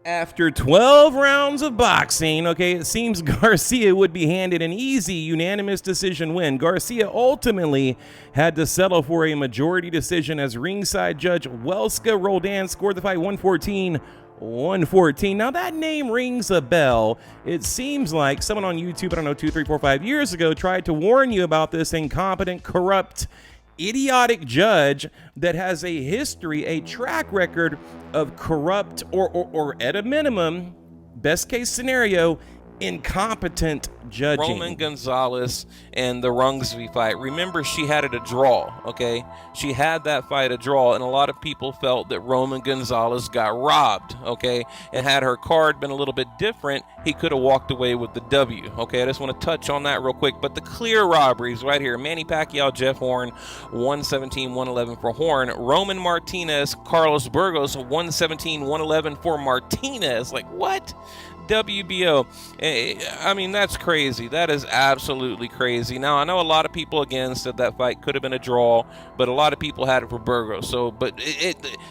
After 12 rounds of boxing, okay, it seems Garcia would be handed an easy unanimous decision win. Garcia ultimately had to settle for a majority decision as ringside judge Waleska Rodan scored the fight 114. Now that name rings a bell. It seems like someone on YouTube, I don't know, 2, 3, 4, 5 years ago tried to warn you about this incompetent, corrupt, idiotic judge that has a history, a track record of corrupt or at a minimum, best case scenario, incompetent judging. Roman Gonzalez and the Rungsby fight. Remember, she had it a draw, okay? She had that fight a draw, and a lot of people felt that Roman Gonzalez got robbed, okay? And had her card been a little bit different, he could have walked away with the W, okay? I just want to touch on that real quick. But the clear robberies right here. Manny Pacquiao, Jeff Horn, 117-111 for Horn. Roman Martinez, Carlos Burgos, 117-111 for Martinez. Like, what? WBO. I mean, that's crazy. That is absolutely crazy. Now, I know a lot of people again said that fight could have been a draw, but a lot of people had it for Burgos. So, but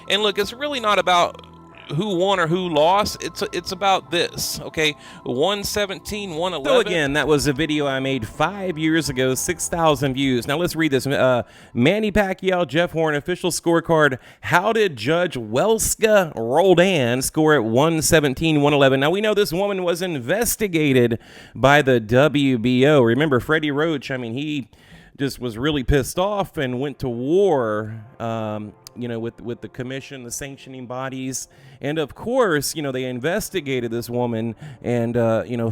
and look, it's really not about who won or who lost. It's about this, okay? 117, 111. So again, that was a video I made 5 years ago, 6,000 views. Now let's read this. Manny Pacquiao, Jeff Horn, official scorecard. How did Judge Waleska Rodan score at 117, 111? Now we know this woman was investigated by the WBO. Remember Freddie Roach? I mean, he just was really pissed off and went to war, with the commission, the sanctioning bodies. And of course, they investigated this woman and,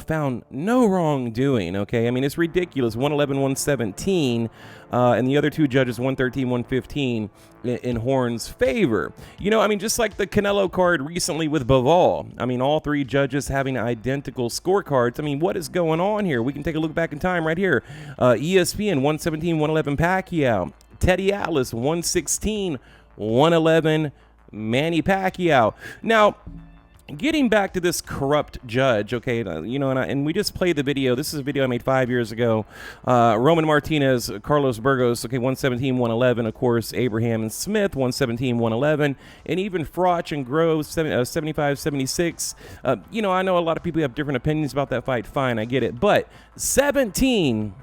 found no wrongdoing. Okay. I mean, it's ridiculous. 111, 117, and the other two judges, 113, 115 in Horn's favor. Just like the Canelo card recently with Bivol. I mean, all three judges having identical scorecards. I mean, what is going on here? We can take a look back in time right here. ESPN, 117, 111 Pacquiao. Teddy Atlas, 116, 111 Manny Pacquiao. Now, getting back to this corrupt judge, okay, and we just played the video. This is a video I made 5 years ago. Roman Martinez, Carlos Burgos, okay, 117, 111. Of course, Abraham and Smith, 117, 111. And even Froch and Groves, 75, 76. I know a lot of people have different opinions about that fight. Fine, I get it. But 11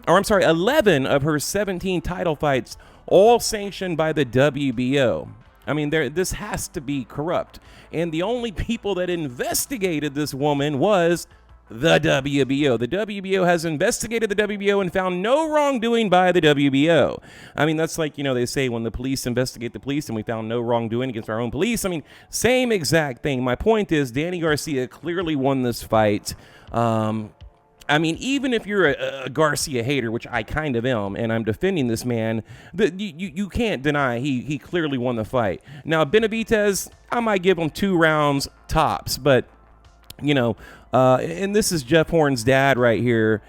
of her 17 title fights, all sanctioned by the WBO. I mean, this has to be corrupt. And the only people that investigated this woman was the WBO. The WBO has investigated the WBO and found no wrongdoing by the WBO. I mean, that's like, they say when the police investigate the police and we found no wrongdoing against our own police. I mean, same exact thing. My point is Danny Garcia clearly won this fight. Even if you're a Garcia hater, which I kind of am, and I'm defending this man, you can't deny he clearly won the fight. Now, Benavidez, I might give him 2 rounds tops, but, and this is Jeff Horn's dad right here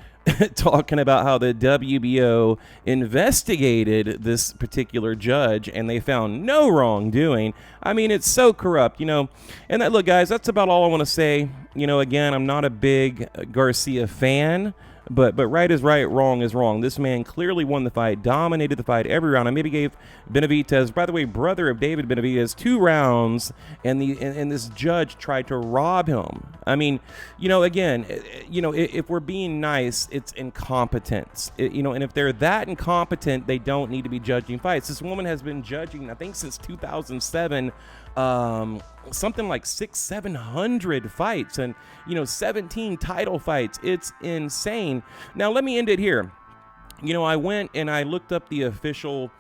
talking about how the WBO investigated this particular judge and they found no wrongdoing. I mean, it's so corrupt, and that, look, guys, that's about all I want to say. Again, I'm not a big Garcia fan, but right is right, wrong is wrong. This man clearly won the fight, dominated the fight every round. I maybe gave Benavidez, by the way, brother of David Benavidez, 2 rounds, and this judge tried to rob him. I mean, again, if we're being nice, it's incompetence. And if they're that incompetent, they don't need to be judging fights. This woman has been judging, I think, since 2007. Something like 600-700 fights and 17 title fights. It's insane. Now let me end it here. I went and I looked up the official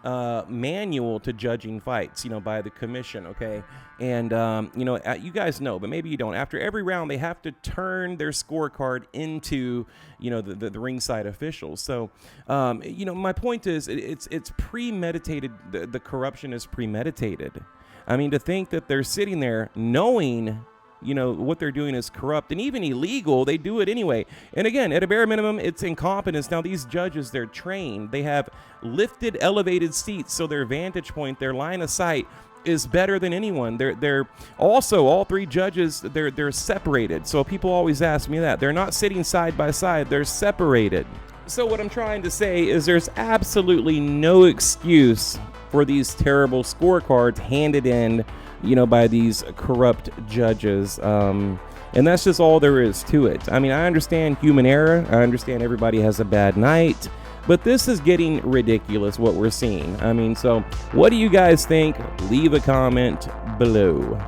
manual to judging fights, by the commission, okay? And you guys know, but maybe you don't. After every round, they have to turn their scorecard into the ringside officials. So my point is it's premeditated. The corruption is premeditated. I mean, to think that they're sitting there knowing, what they're doing is corrupt and even illegal, they do it anyway. And again, at a bare minimum, it's incompetence. Now, these judges, they're trained. They have lifted, elevated seats, so their vantage point, their line of sight is better than anyone. They're also, all 3 judges, they're separated. So people always ask me that. They're not sitting side by side. They're separated. So what I'm trying to say is there's absolutely no excuse for these terrible scorecards handed in by these corrupt judges. And that's just all there is to it. I mean, I understand human error. I understand everybody has a bad night. But this is getting ridiculous, what we're seeing. I mean, so what do you guys think? Leave a comment below.